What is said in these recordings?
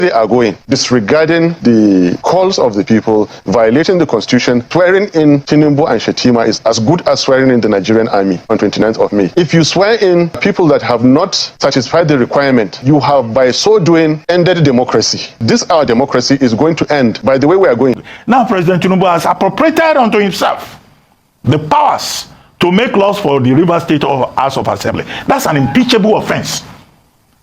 They are going, disregarding the calls of the people, violating the constitution. Swearing in Tinubu and Shettima is as good as swearing in the Nigerian army on 29th of May. If you swear in people that have not satisfied the requirement, you have by so doing ended democracy. This our democracy is going to end by the way we are going. Now President Tinubu has appropriated unto himself the powers to make laws for the River State House of Assembly. That's an impeachable offense.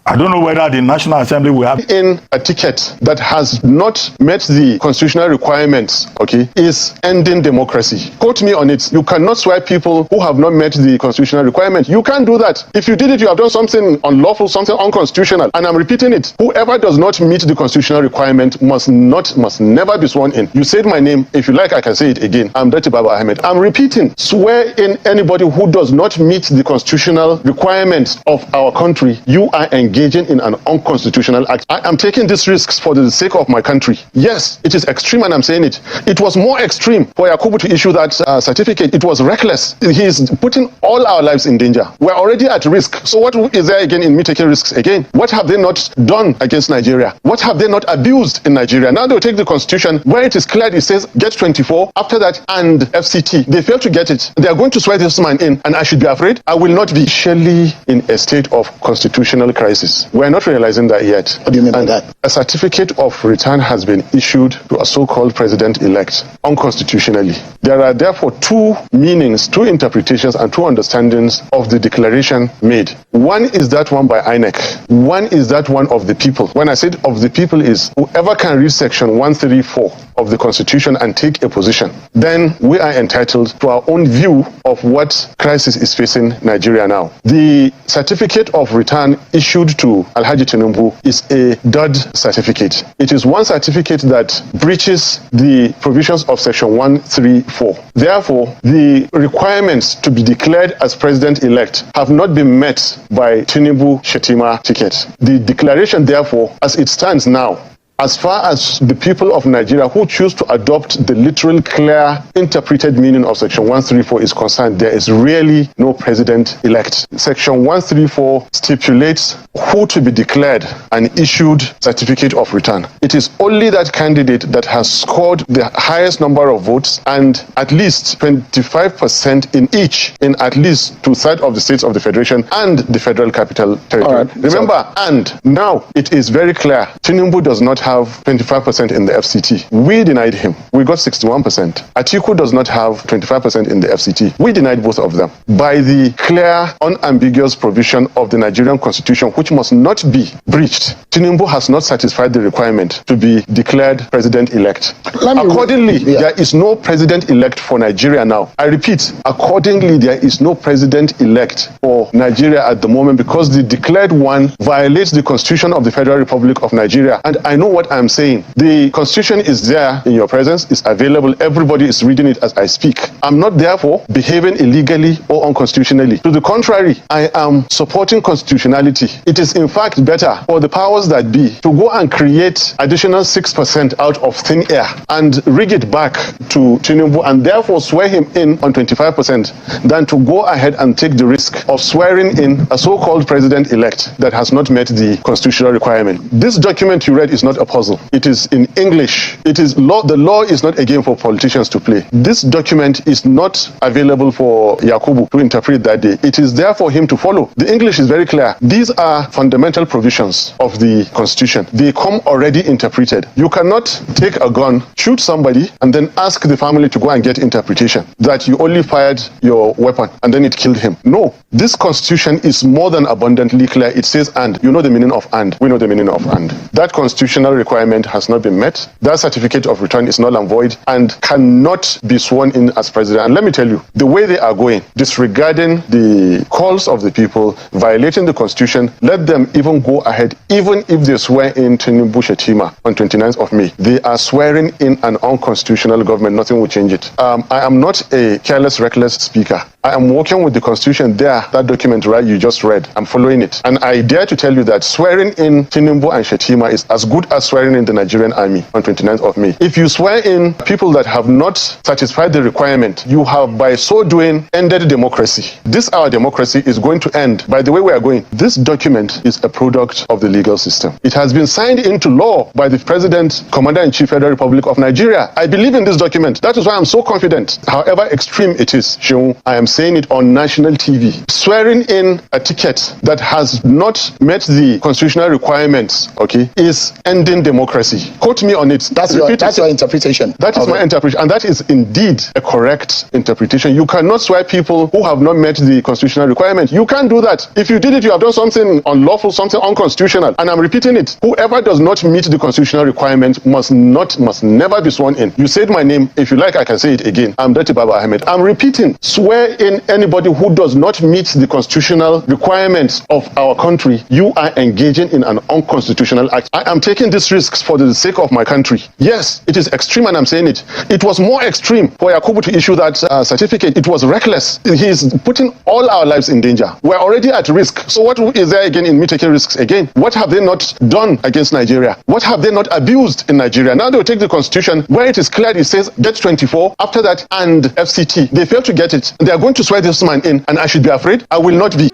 I don't know whether the National Assembly will have in a ticket that has not met the constitutional requirements, okay, is ending democracy. Quote me on it. You cannot swear people who have not met the constitutional requirement. You can't do that. If you did it, you have done something unlawful, something unconstitutional. And I'm repeating it. Whoever does not meet the constitutional requirement must never be sworn in. You said my name. If you like, I can say it again. I'm Dr. Baba Ahmed. I'm repeating. Swear in anybody who does not meet the constitutional requirements of our country. You are engaging in an unconstitutional act. I am taking these risks for the sake of my country. Yes, it is extreme and I'm saying it. It was more extreme for Yakubu to issue that certificate. It was reckless. He is putting all our lives in danger. We're already at risk. So what is there again in me taking risks again? What have they not done against Nigeria? What have they not abused in Nigeria? Now they'll take the constitution where it is clear it says get 24, after that and FCT. They fail to get it. They are going to swear this man in and I should be afraid. I will not be surely in a state of constitutional crisis. We're not realizing that yet. What do you mean by that? A certificate of return has been issued to a so-called president-elect unconstitutionally. There are therefore two meanings, two interpretations, and two understandings of the declaration made. One is that one by INEC. One is that one of the people. When I said of the people is whoever can read section 134 of the Constitution and take a position, then we are entitled to our own view of what crisis is facing Nigeria now. The certificate of return issued to Alhaji Tinubu is a dud certificate. It is one certificate that breaches the provisions of section 134. Therefore, the requirements to be declared as president-elect have not been met by Tinubu-Shettima ticket. The declaration, therefore, as it stands now, as far as the people of Nigeria who choose to adopt the literal, clear, interpreted meaning of Section 134 is concerned, there is really no president-elect. Section 134 stipulates who to be declared an issued certificate of return. It is only that candidate that has scored the highest number of votes and at least 25% in each in at least two-thirds of the states of the Federation and the Federal Capital Territory. Right. Remember, and now it is very clear, Tinubu does not have 25% in the FCT. We denied him. We got 61%. Atiku does not have 25% in the FCT. We denied both of them. By the clear, unambiguous provision of the Nigerian Constitution, which must not be breached, Tinubu has not satisfied the requirement to be declared president-elect. Accordingly, there is no president-elect for Nigeria now. I repeat, accordingly, there is no president-elect for Nigeria at the moment because the declared one violates the Constitution of the Federal Republic of Nigeria. And I know what I'm saying. The Constitution is there in your presence, it's available, everybody is reading it as I speak. I'm not therefore behaving illegally or unconstitutionally. To the contrary, I am supporting constitutionality. It is in fact better for the powers that be to go and create additional 6% out of thin air and rig it back to Tinubu and therefore swear him in on 25% than to go ahead and take the risk of swearing in a so-called president-elect that has not met the constitutional requirement. This document you read is not a puzzle. It is in English. It is law. The law is not a game for politicians to play. This document is not available for Yakubu to interpret that day. It is there for him to follow. The English is very clear. These are fundamental provisions of the Constitution. They come already interpreted. You cannot take a gun, shoot somebody, and then ask the family to go and get interpretation that you only fired your weapon and then it killed him. No. This Constitution is more than abundantly clear. It says and. You know the meaning of and. We know the meaning of and. That constitutional requirement has not been met. That certificate of return is null and void and cannot be sworn in as president. And let me tell you, the way they are going, disregarding the calls of the people, violating the Constitution, let them even go ahead, even if they swear in Tinubu Shettima on 29th of May. They are swearing in an unconstitutional government. Nothing will change it. I am not a careless, reckless speaker. I am working with the Constitution there, that document, right, you just read. I'm following it. And I dare to tell you that swearing in Tinubu and Shetima is as good as swearing in the Nigerian army on 29th of May. If you swear in people that have not satisfied the requirement, you have by so doing ended democracy. This our democracy is going to end by the way we are going. This document is a product of the legal system. It has been signed into law by the President, Commander-in-Chief, Federal Republic of Nigeria. I believe in this document. That is why I'm so confident. However extreme it is, Sheung, I am saying it on national TV. Swearing in a ticket that has not met the constitutional requirements, okay, is ending democracy. Quote me on it. That's your interpretation. That is my interpretation, and that is indeed a correct interpretation. You cannot swear people who have not met the constitutional requirement. You can't do that. If you did it, you have done something unlawful, something unconstitutional. And I'm repeating it. Whoever does not meet the constitutional requirement must never be sworn in. You said my name. If you like, I can say it again. I'm Dr. Baba Ahmed. I'm repeating. Swear in anybody who does not meet the constitutional requirements of our country. You are engaging in an unconstitutional act. I am taking these risks for the sake of my country. Yes, it is extreme, and I'm saying it. It was more extreme for Yakubu to issue that certificate. It was reckless. He is putting all our lives in danger. We're already at risk. So what is there again in me taking risks again? What have they not done against Nigeria? What have they not abused in Nigeria? Now they will take the constitution where it is clear, it says get 24, after that and FCT. They fail to get it. They are going to swear this man in, and I should be afraid. I will not be.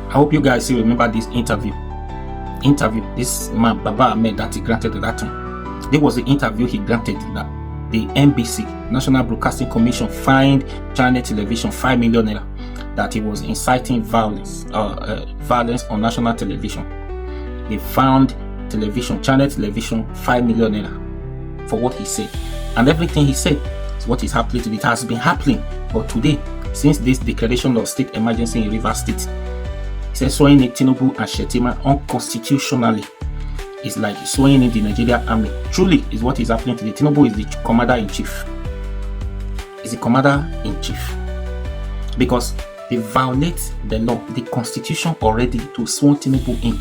I hope you guys still remember this interview. This man, Baba Ahmed, that he granted at that time. There was the interview he granted that the NBC, National Broadcasting Commission, fined Channel Television 5 million naira that he was inciting violence on national television. They found Channel Television 5 million naira for what he said. And everything he said is what is happening today. It has been happening. But today, since this declaration of state emergency in Rivers State, he says swearing in Tinubu and Shetima unconstitutionally is like swearing in the Nigerian army. Truly is what is happening today. Tinubu is the commander-in-chief. Is the commander-in-chief. Because they violate the law, the constitution already to swear Tinubu in.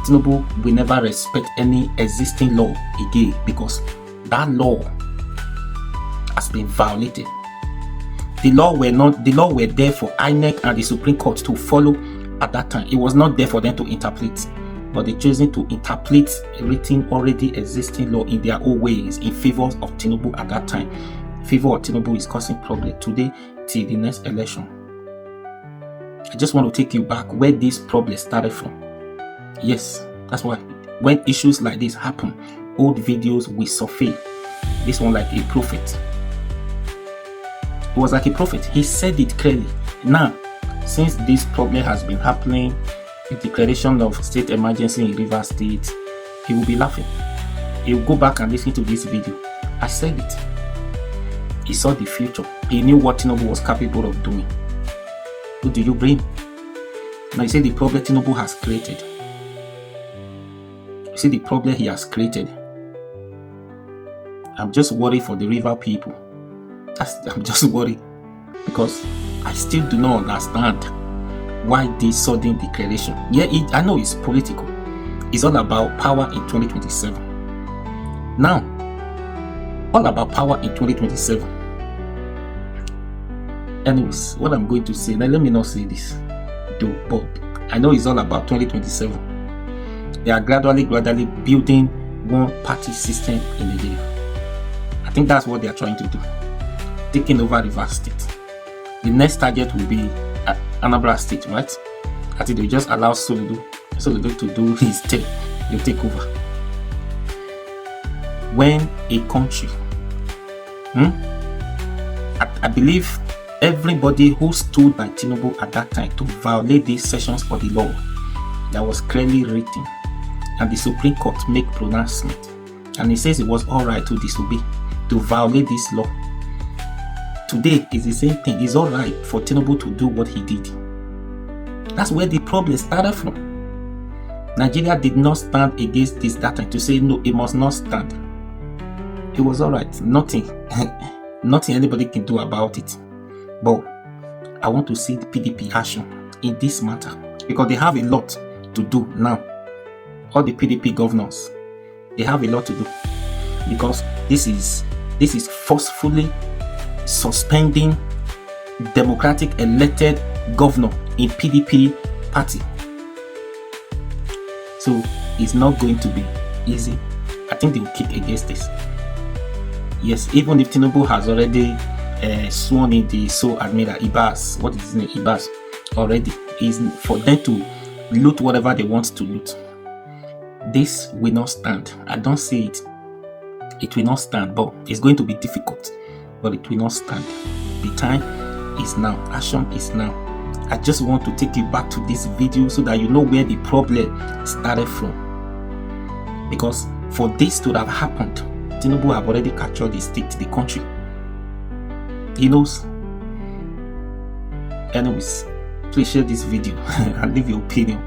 Tinubu will never respect any existing law again because that law has been violated. The law were there for INEC and the Supreme Court to follow at that time. It was not there for them to interpret, but they chosen to interpret everything already existing law in their own ways in favor of Tinubu at that time. Favor of Tinubu is causing problem today till the next election. I just want to take you back where this problem started from. Yes, that's why when issues like this happen, old videos will surface. This one like a prophet. It was like a prophet. He said it clearly. Now, since this problem has been happening, the declaration of state emergency in Rivers State, he will be laughing. He will go back and listen to this video. I said it. He saw the future. He knew what Tinubu was capable of doing. Who do you blame? Now you see the problem Tinubu has created. You see the problem he has created. I'm just worried for the river people. I'm just worried because I still do not understand why this sudden declaration. Yeah, I know it's political. It's all about power in 2027. Now, all about power in 2027. Anyways, what I'm going to say, now let me not say this though, but I know it's all about 2027. They are gradually building one party system in Nigeria. I think that's what they are trying to do. Taking over Rivers State. The next target will be Anambra State, right? I think they just allow Soludo to do his thing. They'll take over. When a country, I believe everybody who stood by Tinubu at that time to violate these sections of the law that was clearly written, and the Supreme Court make pronouncement, and it says it was all right to disobey, to violate this law. Today is the same thing. It's all right for Tinubu to do what he did. That's where the problem started from. Nigeria did not stand against this data to say no, it must not stand. It was all right. Nothing anybody can do about it. But I want to see the PDP action in this matter because they have a lot to do now. All the PDP governors, they have a lot to do because this is forcefully suspending democratic elected governor in PDP party. So it's not going to be easy. I think they will kick against this. Yes, even if Tinubu has already sworn in the sole admiral Ibas, what is his name, Ibas, already, is for them to loot whatever they want to loot. This will not stand. I don't see it. It will not stand, but it's going to be difficult, but it will not stand. The time is now. Action is now. I just want to take you back to this video so that you know where the problem started from. Because for this to have happened, Tinubu have already captured the state, the country. He knows. Anyways, please share this video and leave your opinion.